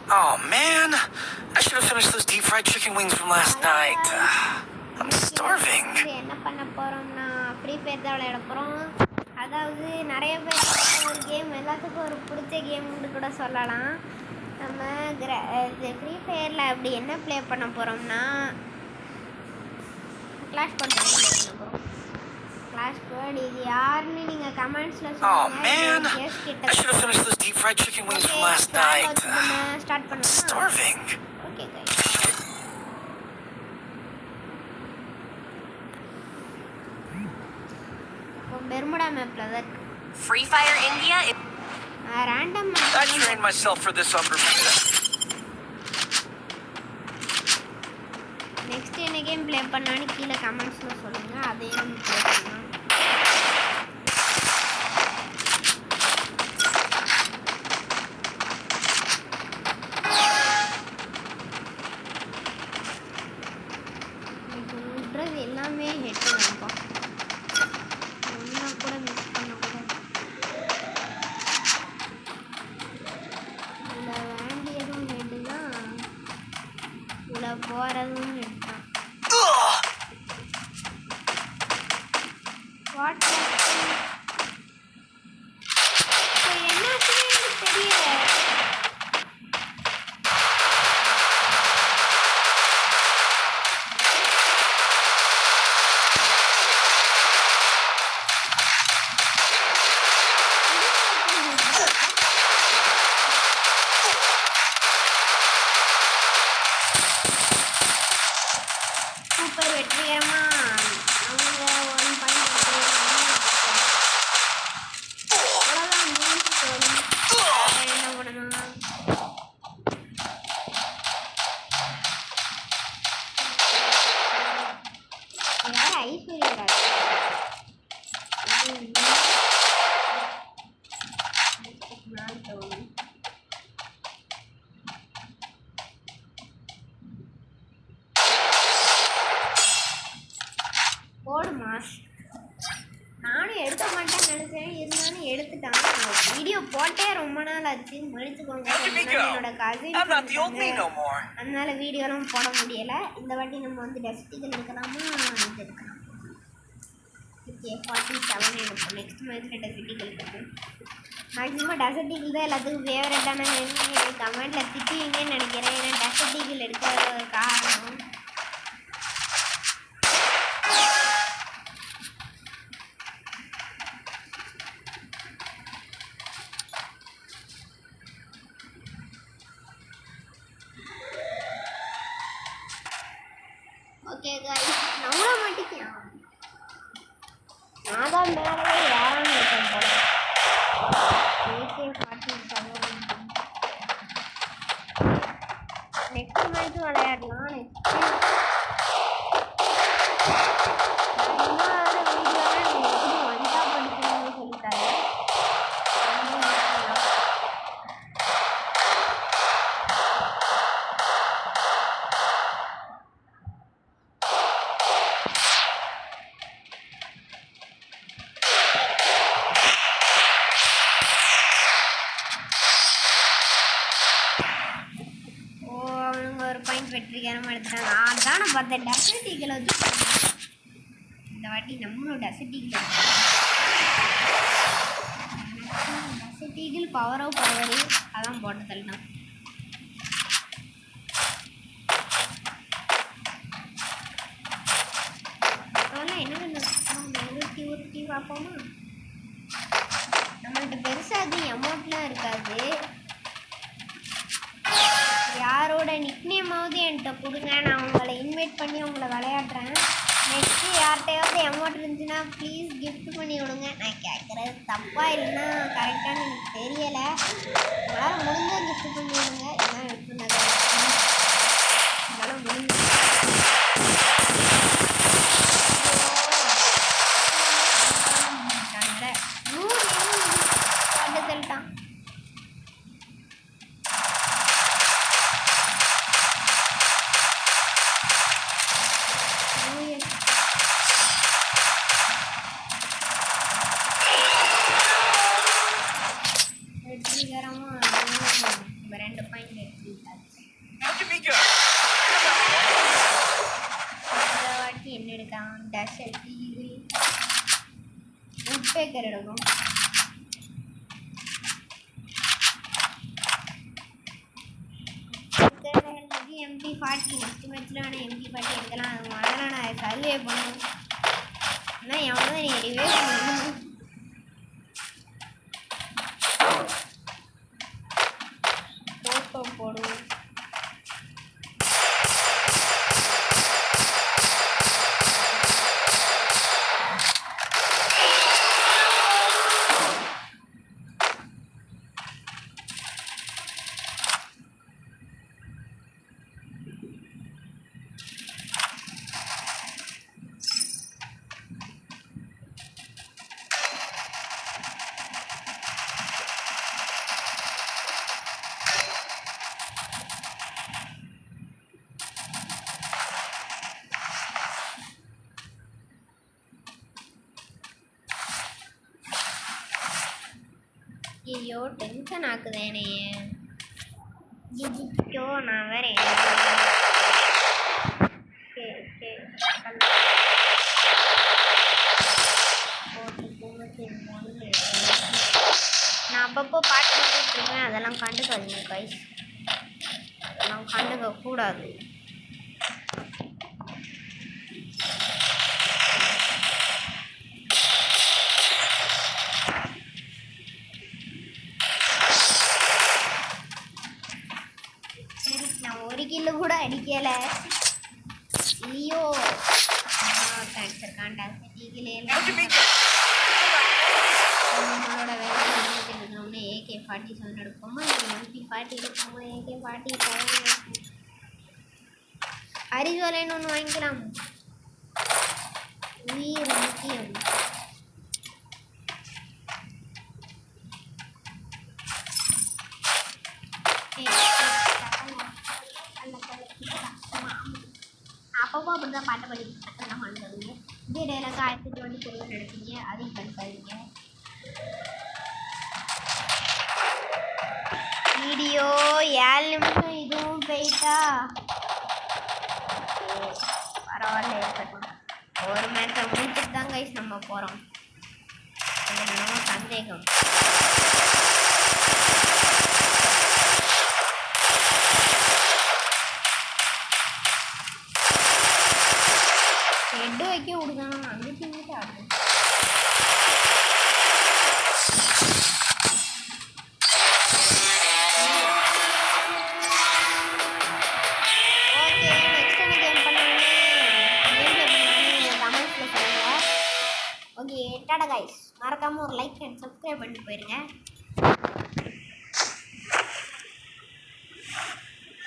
Oh man, I should have finished those deep fried chicken wings from last night. I'm starving. என்ன பண்ண போறோம்னா free fire தான் விளையாட போறோம். அதாவது நிறைய பேர் ஒரு கேம் எல்லாத்துக்கும் ஒரு பிடிச்ச கேம்னு கூட சொல்லலாம். நம்ம இது ஃப்ரீ ஃபயரில் அப்படி என்ன ப்ளே பண்ண போகிறோம்னா கிளாஷ் ஸ்குவாட் ப்ளே பண்ண போகிறோம். கிளாஷ் ஸ்குவாட் இது யாருன்னு நீங்கள் கமெண்ட்ஸில் சொல்லுங்கள். கேஸ் கிட்ட ஸ்டார்ட் பண்ணலாம். Okay guys. பெர்முடா மேப்ல தான் இருக்கு. Free Fire India. Random. I trained myself for this on Bermuda. Next என்ன கேம் ப்ளே பண்ணான்னு கீழே கமெண்ட்ஸ்ல சொல்லுங்க. அதையும் நம்ம ப்ளே பண்ணலாம். இது எல்லாமே ஹெட் தான்ப்பா. போறதும் எடுத்தான். என்னாச்சுன்னு தெரியல. சூப்பர் வெற்றிகரமா அவங்க ஒன் பாயிண்ட் அவ்வளோதான் முடிஞ்சு போகணும். என்ன பண்ணணும்? யார் ஐஸ்வர்யா ராஜ் போடுமா? நானும் எடுக்க மாட்டேன்னு நினைச்சேன், இருந்தாலும் எடுத்துட்டான். வீடியோ போட்டே ரொம்ப நாள் ஆச்சு, மன்னிச்சுக்கோங்க. என்னோட கசின் அதனால வீடியோலாம் போட முடியல. இந்த வாட்டி நம்ம வந்து டஸ்டிகள் எடுக்கலாமா? இது எடுக்கலாம். ஓகே 47 எடுப்போம். நெக்ஸ்ட் மேட்ச்சில் டஸ்டிகள் எடுப்போம். மேக்ஸிமம் டசர்டிகள் தான் எல்லாத்துக்கும் ஃபேவரட்டான கமெண்ட்டில் திட்டுவீங்கன்னு நினைக்கிறேன். ஏன்னா டசர்டிகள் எடுக்க காரணம் ஓகே गाइस. நம்மள மாட்டிக்கலாம். நான் தான் மேலே யாரும் இருக்கேன் போல. AK-47 நெக்ஸ்ட் மேட்ச் விளையாடலாம். ஒரு பாயிண்ட் வெற்றிகரமாக எடுத்துட்டாங்க. அதான் நான் பார்த்தேன். டசர்ட் ஈகிள் வச்சு இந்த வாட்டி நம்மளும் டசர்ட் ஈகிள் டசர்ட் ஈகிள் பவரோ பவரு அதான் போட்டு தள்ளலாம். அதெல்லாம் என்ன பண்ண உருட்டி பார்ப்போமா? நம்மள்கிட்ட பெருசாக அது அமௌண்ட்லாம் இருக்காது. யாரோட நிக்நேமாவது என்கிட்ட கொடுங்க, நான் உங்களை இன்வைட் பண்ணி உங்களை விளையாடுறேன். நெக்ஸ்ட்டு யார்கிட்டையாவது அமௌண்ட் இருந்துச்சுன்னா ப்ளீஸ் கிஃப்ட் பண்ணி விடுங்க. நான் கேட்குறது தப்பாக இல்லைன்னா கரெக்டானு எனக்கு தெரியலை. உங்களால் முடிஞ்சால் கிஃப்ட் பண்ணி விடுங்க. எல்லாம் எடுத்துனது என்னால் முடிஞ்சு தள்ளிட்டான். வெற்றிகரமாக 2 பாயிண்ட் ஸ்னைக்கர் எடுக்கும். MP40 நெக்ஸ்ட் மேட்ச்ல ஆனால் MP40 எடுக்கலாம். அது முதல்ல நான் சர்வே பண்ணணும். ஆனால் எவனோ நீ ரிவே பண்ணணும். போட்டோ போடுவோம். ஐயோ டென்ஷன் ஆக்குது என்னைய. ஐயோ நான் வேற நான் அப்பப்போ பாட்டு பாடிட்டு இருக்கேன். அதெல்லாம் கண்டுக்காதீங்க கைஸ், அதெல்லாம் கண்டுக்க கூடாது. நான் ஒரு கிலோ கூட அடிக்கல. ஐயோ கேன்சர் காண்டாக்ட் நம்மளோட வேலை இருக்கணும்னு AK-47 எடுப்போமா, MP40 எடுப்போமா? AK-47 அரிஜோலைன்னு ஒன்று வாங்கிக்கலாம். உயிர் முக்கியம். அப்பப்போ அப்படிதான் பாட்டு படிக்க பண்ணுறதுங்க. இதே டைலாக 1024 எடுப்பீங்க, அதையும் கண்டுக்காதீங்க. வீடியோ 7 நிமிஷம் இதுவும் போயிட்டா பரவாயில்ல, இருக்கட்டும். ஒரு மேட்சை முடிச்சுட்டு தான் கைஸ் நம்ம போகிறோம். நம்ம சந்தேகம். ஹெட்டு வைக்க விடுதானா? அந்த டீமுக்கு ஆடுது. ஓகே, நெக்ஸ்ட் என்ன கேம் பண்ணலான்னு கமெண்ட்ஸில் சொல்லுங்கள். Okay, Tata guys. மறக்காமல் ஒரு லைக் அண்ட் சப்ஸ்கிரைப் பண்ணிட்டு போயிருங்க.